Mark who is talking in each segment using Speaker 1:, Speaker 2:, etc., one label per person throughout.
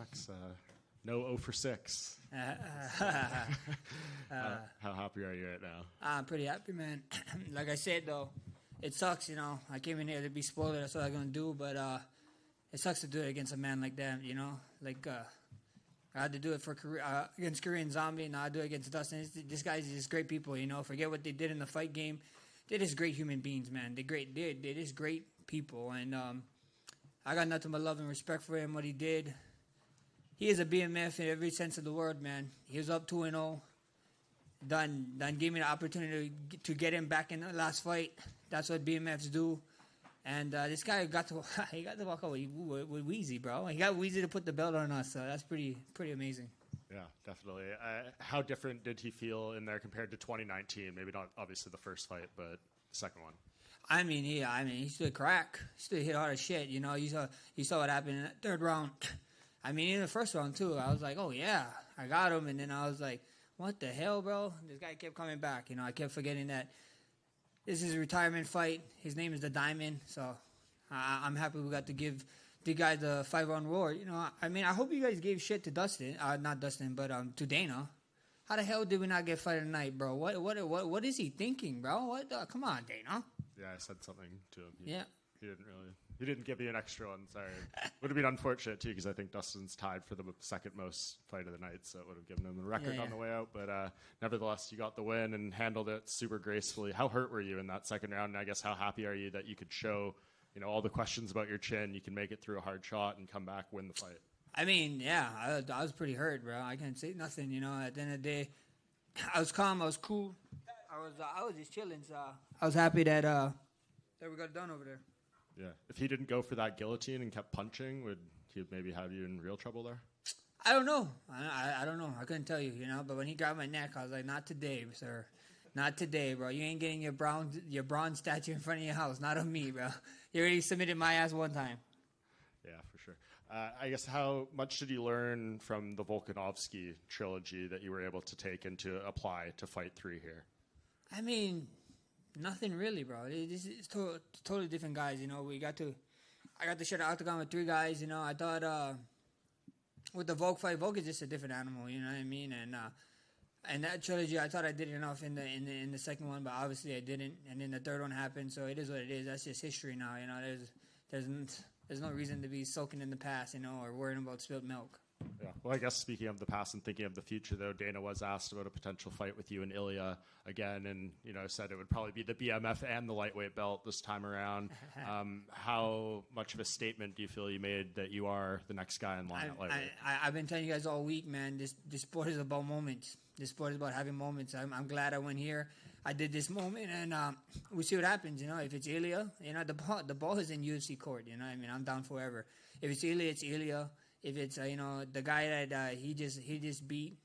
Speaker 1: Max. No 0 for 6. How happy are you right now?
Speaker 2: I'm pretty happy, man. Like I said, though, it sucks, you know. I came in here to be spoiled. That's what I'm going to do. But it sucks to do it against a man like that, you know. Like, I had to do it for against Korean Zombie. Now I do it against Dustin. These guys are just great people, you know. Forget what they did in the fight game. They're just great human beings, man. They're just great people. And I got nothing but love and respect for him, what he did. He is a BMF in every sense of the word, man. He was up 2-0. Done gave me the opportunity to get him back in the last fight. That's what BMFs do. And this guy got to walk out with Weezy, bro. He got Weezy to put the belt on us, so that's pretty amazing.
Speaker 1: Yeah, definitely. How different did he feel in there compared to 2019? Maybe not obviously the first fight, but the second one.
Speaker 2: I mean, he stood crack. He stood hit hard as shit. You know, you saw what happened in that third round. I mean, in the first round, too, I was like, oh, yeah, I got him. And then I was like, what the hell, bro? This guy kept coming back. You know, I kept forgetting that this is a retirement fight. His name is the Diamond. So I'm happy we got to give the guy the 5-round roar. You know, I mean, I hope you guys gave shit to Dustin. Not Dustin, but to Dana. How the hell did we not get fight of the night, bro? What is he thinking, bro? Come on, Dana.
Speaker 1: Yeah, I said something to him.
Speaker 2: Yeah.
Speaker 1: He didn't give you an extra one. Sorry. Would have been unfortunate too, because I think Dustin's tied for the second most fight of the night, so it would have given him the record on the way out. But nevertheless, you got the win and handled it super gracefully. How hurt were you in that second round? And I guess how happy are you that you could show, you know, all the questions about your chin, you can make it through a hard shot and come back, win the fight? I
Speaker 2: mean, yeah, I was pretty hurt, bro. I can't say nothing. You know, at the end of the day, I was calm. I was cool. I was just chilling. So I was happy that we got it done over there.
Speaker 1: Yeah. If he didn't go for that guillotine and kept punching, would he maybe have you in real trouble there?
Speaker 2: I don't know. I don't know. I couldn't tell you, you know. But when he grabbed my neck, I was like, not today, sir. Not today, bro. You ain't getting your bronze statue in front of your house. Not on me, bro. You already submitted my ass one time.
Speaker 1: Yeah, for sure. I guess how much did you learn from the Volkanovski trilogy that you were able to take and to apply to Fight 3 here?
Speaker 2: I mean, nothing really, bro. It's totally different guys, you know. I got to share the octagon with 3 guys, you know. I thought with the Volk fight, Volk is just a different animal, you know what I mean? And that trilogy, I thought I did enough in the second one, but obviously I didn't. And then the third one happened, so it is what it is. That's just history now, you know. There's no reason to be soaking in the past, you know, or worrying about spilled milk.
Speaker 1: Yeah. Well, I guess speaking of the past and thinking of the future, though, Dana was asked about a potential fight with you and Ilya again, and you know said it would probably be the BMF and the lightweight belt this time around. How much of a statement do you feel you made that you are the next guy in line at lightweight?
Speaker 2: I've been telling you guys all week, man. This sport is about moments. This sport is about having moments. I'm glad I went here. I did this moment, and we'll see what happens. You know, if it's Ilya, you know, the ball is in UFC court. You know, what I mean, I'm down forever. If it's Ilya, it's Ilya. If it's you know the guy that he just beat,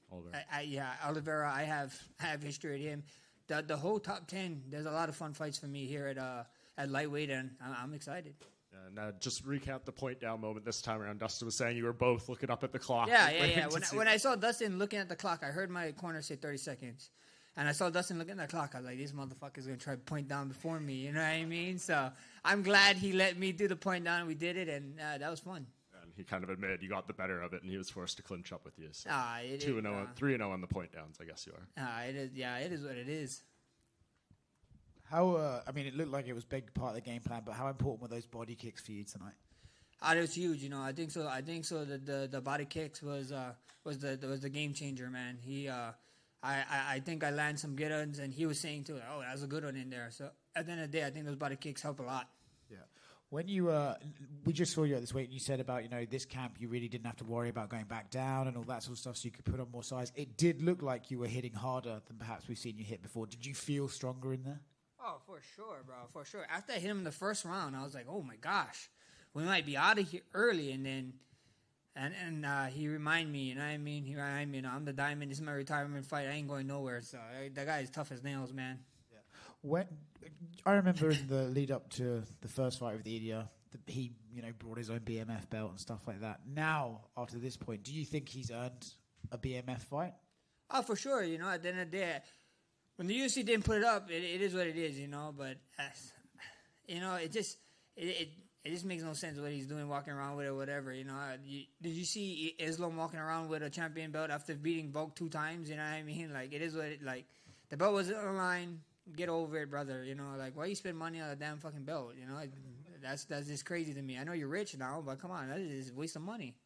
Speaker 2: Oliveira, I have history with him. The whole top 10. There's a lot of fun fights for me here at lightweight, and I'm excited.
Speaker 1: And just recap the point down moment this time around. Dustin was saying you were both looking up at the clock.
Speaker 2: Yeah. When I saw Dustin looking at the clock, I heard my corner say 30 seconds. And I saw Dustin looking at the clock. I was like, this motherfucker's going to try to point down before me. You know what I mean? So I'm glad he let me do the point down, and we did it, and that was fun.
Speaker 1: And he kind of admitted you got the better of it, and he was forced to clinch up with you. So
Speaker 2: 2-0,
Speaker 1: 3-0 on the point downs, I guess you are.
Speaker 2: It is. Yeah, it is what it is.
Speaker 3: How? I mean, it looked like it was a big part of the game plan, but how important were those body kicks for you tonight?
Speaker 2: It was huge. You know, I think so. The body kicks was the game changer, man. I think I landed some good ones, and he was saying too, oh, that was a good one in there. So at the end of the day, I think those body kicks help a lot.
Speaker 3: Yeah. When you we just saw you at this weight, and you said about this camp, you really didn't have to worry about going back down and all that sort of stuff, so you could put on more size. It did look like you were hitting harder than perhaps we've seen you hit before. Did you feel stronger in there?
Speaker 2: Oh, for sure, bro, for sure. After I hit him in the first round, I was like, oh my gosh, we might be out of here early, and then. And he reminded me, you know what I mean? He reminded me, I'm the Diamond. This is my retirement fight. I ain't going nowhere. So that guy is tough as nails, man.
Speaker 3: Yeah. When I remember in the lead up to the first fight with Ilya, he brought his own BMF belt and stuff like that. Now, after this point, do you think he's earned a BMF fight?
Speaker 2: Oh, for sure. You know, at the end of the day, when the UFC didn't put it up, it is what it is. You know, but it it just makes no sense what he's doing, walking around with it or whatever. You know, did you see Islam walking around with a champion belt after beating Volk 2 times? You know what I mean? Like, it is what it, like, the belt was on the line. Get over it, brother. You know, like, why you spend money on a damn fucking belt? You know, that's just crazy to me. I know you're rich now, but come on, that is a waste of money.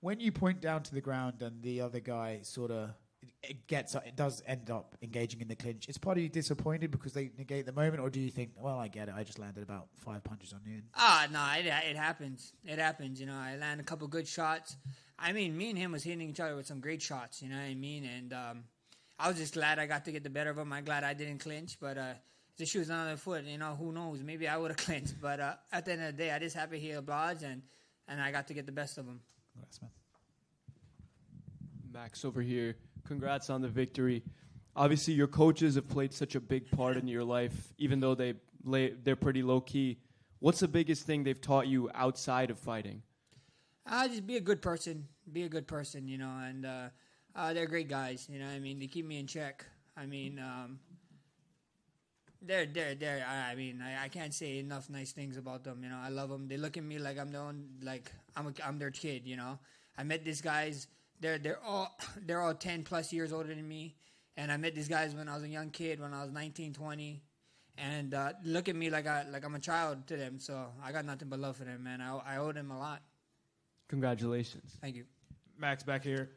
Speaker 3: When you point down to the ground and the other guy sort of it does end up engaging in the clinch, is part of you disappointed because they negate the moment, or do you think, well, I get it, I just landed about 5 punches on you?
Speaker 2: No, it happens. It happens, you know. I land a couple good shots. I mean, me and him was hitting each other with some great shots, you know what I mean? And I was just glad I got to get the better of him. I'm glad I didn't clinch, but the shoe's on the other foot, you know, who knows? Maybe I would have clinched, but at the end of the day, I just happy he obliged, and I got to get the best of him.
Speaker 3: Congrats, man.
Speaker 4: Max over here. Congrats on the victory. Obviously, your coaches have played such a big part in your life, even though they're pretty low-key. What's the biggest thing they've taught you outside of fighting?
Speaker 2: Just be a good person. Be a good person, you know, and they're great guys, you know what I mean? They keep me in check. I mean, I mean, I can't say enough nice things about them, you know. I love them. They look at me like I'm I'm their kid, you know. I met these guys. They're all 10 plus years older than me, and I met these guys when I was a young kid, when I was 19, 20, and look at me like I'm a child to them. So I got nothing but love for them, man. I owe them a lot.
Speaker 4: Congratulations.
Speaker 2: Thank you.
Speaker 5: Max back here.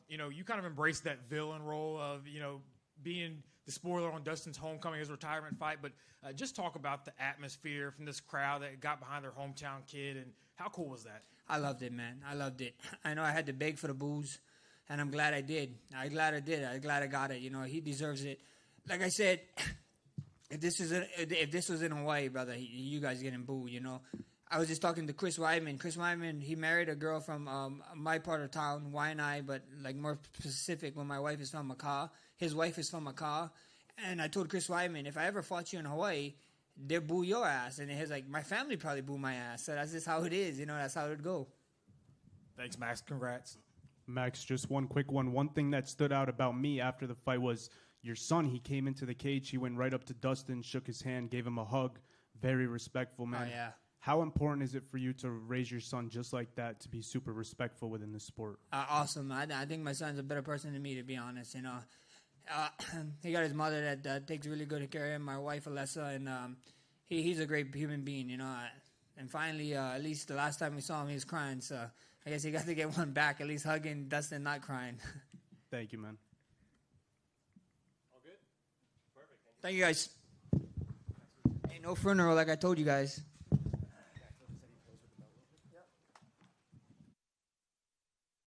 Speaker 5: You know, you kind of embraced that villain role of, you know, being the spoiler on Dustin's homecoming, his retirement fight. But just talk about the atmosphere from this crowd that got behind their hometown kid, and how cool was that?
Speaker 2: I loved it, man. I loved it. I know I had to beg for the booze, and I'm glad I did. I'm glad I did. I'm glad I got it. You know, he deserves it. Like I said, if this was in Hawaii, brother, you guys getting booed, you know. I was just talking to Chris Weidman. Chris Weidman, he married a girl from my part of town, Waianae, but like more specific, when my wife is from Macau. His wife is from Macau. And I told Chris Weidman, if I ever fought you in Hawaii, they'll boo your ass. And he's like, my family probably boo my ass. So that's just how it is. You know, that's how it would go.
Speaker 5: Thanks, Max. Congrats.
Speaker 6: Max, just one quick one. One thing that stood out about me after the fight was your son. He came into the cage. He went right up to Dustin, shook his hand, gave him a hug. Very respectful, man.
Speaker 2: Oh, yeah.
Speaker 6: How important is it for you to raise your son just like that, to be super respectful within the sport?
Speaker 2: Awesome. I think my son's a better person than me, to be honest, you know. He got his mother that takes really good care of him, my wife, Alessa, and he's a great human being, you know. And finally, at least the last time we saw him, he was crying, so I guess he got to get one back, at least hugging Dustin, not crying.
Speaker 6: Thank you, man.
Speaker 5: All good? Perfect.
Speaker 2: Thank you, guys. Ain't no funeral like I told you guys.